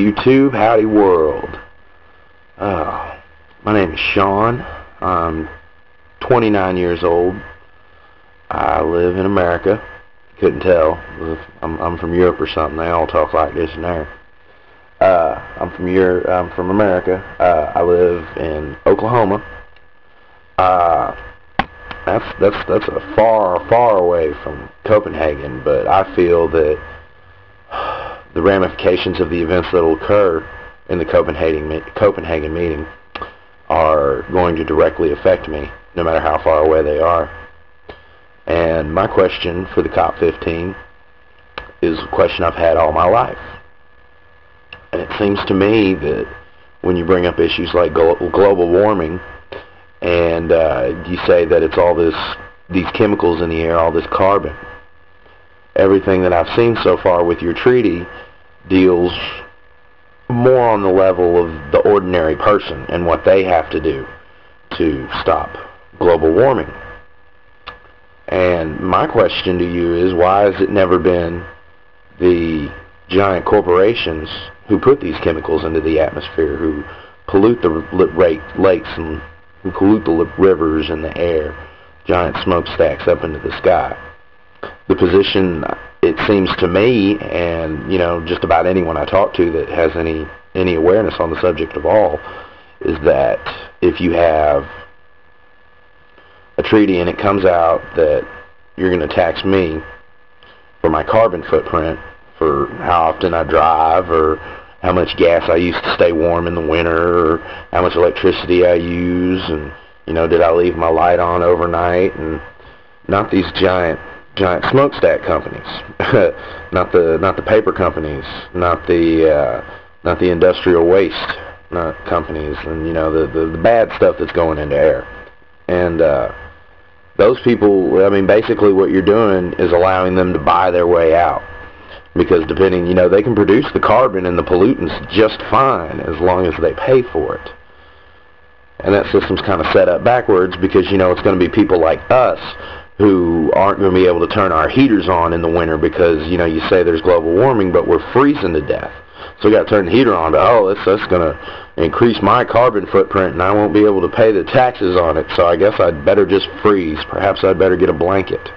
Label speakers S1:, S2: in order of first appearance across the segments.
S1: YouTube. Howdy world. My name is Sean. I'm 29 years old. I live in America. Couldn't tell. I'm from Europe or something. They all talk like this and there. I'm from Europe. I'm from America. I live in Oklahoma. That's a far away from Copenhagen, but I feel that the ramifications of the events that will occur in the Copenhagen meeting are going to directly affect me, no matter how far away they are. And my question for the Cop15 is a question I've had all my life. And it seems to me that when you bring up issues like global warming, and you say that it's all these chemicals in the air, all this carbon, everything that I've seen so far with your treaty deals more on the level of the ordinary person and what they have to do to stop global warming. And my question to you is, why has it never been the giant corporations who put these chemicals into the atmosphere, who pollute the lakes and who pollute the rivers and the air, giant smokestacks up into the sky? The position, it seems to me, and just about anyone I talk to that has any awareness on the subject of all, is that if you have a treaty and it comes out that you're going to tax me for my carbon footprint, for how often I drive, or how much gas I use to stay warm in the winter, or how much electricity I use, and did I leave my light on overnight, and not these giant smokestack companies, not the paper companies, not the industrial waste companies, and the bad stuff that's going into air. And those people, basically what you're doing is allowing them to buy their way out, because depending, they can produce the carbon and the pollutants just fine as long as they pay for it. And that system's kind of set up backwards, because it's going to be people like us who aren't going to be able to turn our heaters on in the winter, because you say there's global warming, but we're freezing to death. So we got to turn the heater on, but that's going to increase my carbon footprint, and I won't be able to pay the taxes on it, so I guess I'd better just freeze. Perhaps I'd better get a blanket.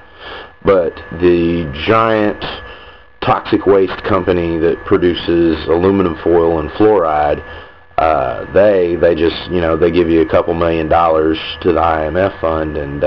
S1: But the giant toxic waste company that produces aluminum foil and fluoride, they just, they give you a couple $1 million to the IMF fund, and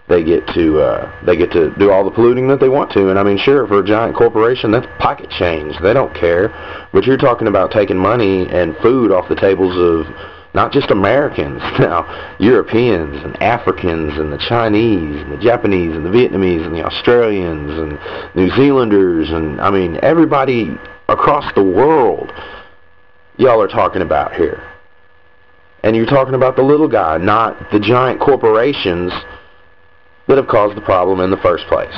S1: they get to do all the polluting that they want to. And sure, for a giant corporation, that's pocket change. They don't care. But you're talking about taking money and food off the tables of not just Americans, now Europeans and Africans and the Chinese and the Japanese and the Vietnamese and the Australians and New Zealanders, and everybody across the world y'all are talking about here. And you're talking about the little guy, not the giant corporations that have caused the problem in the first place.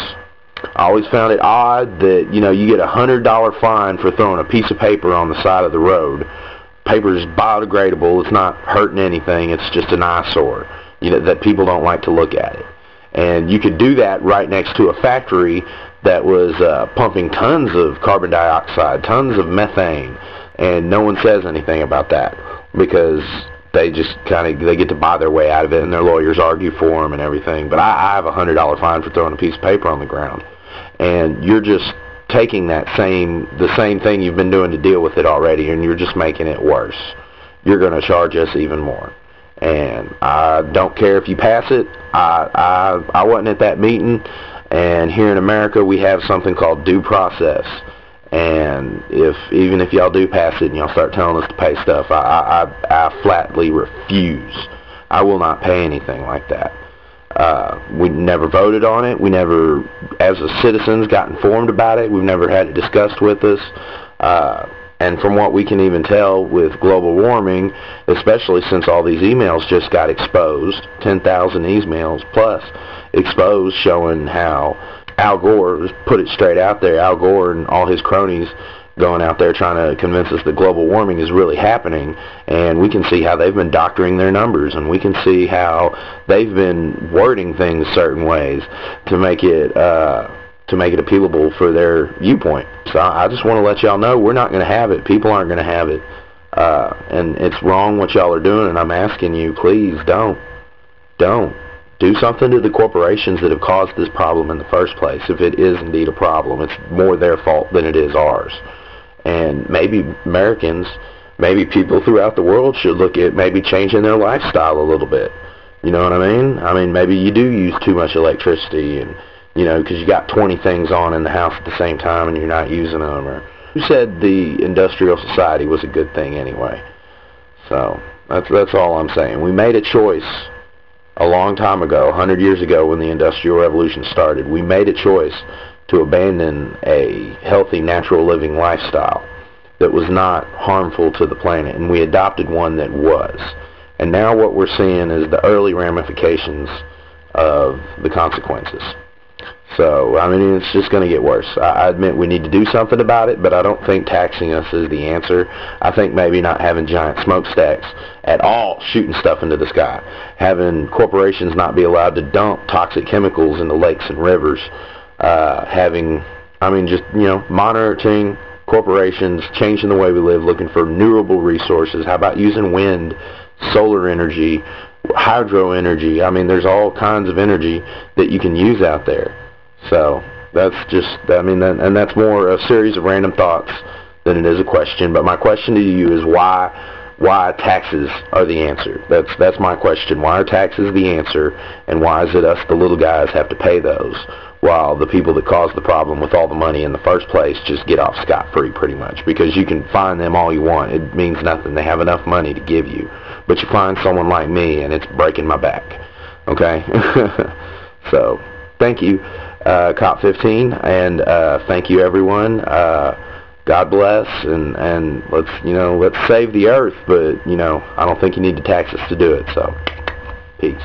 S1: I always found it odd that, you get a $100 fine for throwing a piece of paper on the side of the road. Paper is biodegradable. It's not hurting anything. It's just an eyesore, that people don't like to look at it. And you could do that right next to a factory that was pumping tons of carbon dioxide, tons of methane, and no one says anything about that, because they just they get to buy their way out of it, and their lawyers argue for them and everything. But I have a $100 fine for throwing a piece of paper on the ground, and you're just taking the same thing you've been doing to deal with it already, and you're just making it worse. You're going to charge us even more, and I don't care if you pass it. I wasn't at that meeting, and here in America we have something called due process. And even if y'all do pass it and y'all start telling us to pay stuff, I flatly refuse. I will not pay anything like that. We never voted on it. We never, as citizens, got informed about it. We've never had it discussed with us. And from what we can even tell with global warming, especially since all these emails just got exposed, 10,000 emails plus exposed, showing how Al Gore, put it straight out there, Al Gore and all his cronies going out there trying to convince us that global warming is really happening, and we can see how they've been doctoring their numbers, and we can see how they've been wording things certain ways to make it to make it appealable for their viewpoint. So I just want to let y'all know we're not going to have it. People aren't going to have it. And it's wrong what y'all are doing, and I'm asking you, please don't. Do something to the corporations that have caused this problem in the first place. If it is indeed a problem, it's more their fault than it is ours. And maybe Americans, maybe people throughout the world should look at maybe changing their lifestyle a little bit. You know what I mean? I mean, maybe you do use too much electricity, and you know, because you got 20 things on in the house at the same time and you're not using them. Or who said the industrial society was a good thing anyway? So that's all I'm saying. We made a choice a long time ago, 100 years ago, when the Industrial Revolution started. We made a choice to abandon a healthy, natural living lifestyle that was not harmful to the planet, and we adopted one that was. And now what we're seeing is the early ramifications of the consequences. So, I mean, it's just going to get worse. I admit we need to do something about it, but I don't think taxing us is the answer. I think maybe not having giant smokestacks at all, shooting stuff into the sky, having corporations not be allowed to dump toxic chemicals into lakes and rivers, just, you know, monitoring corporations, changing the way we live, looking for renewable resources. How about using wind, solar energy, hydro energy? I mean, there's all kinds of energy that you can use out there. So that's just, I mean, and that's more a series of random thoughts than it is a question. But my question to you is why taxes are the answer? That's my question. Why are taxes the answer, and why is it us, the little guys, have to pay those, while the people that caused the problem with all the money in the first place just get off scot-free pretty much? Because you can fine them all you want. It means nothing. They have enough money to give you. But you find someone like me, and it's breaking my back. Okay? So, thank you, Cop15, and thank you, everyone. God bless, and let's save the earth, but, you know, I don't think you need to tax us to do it. So, peace.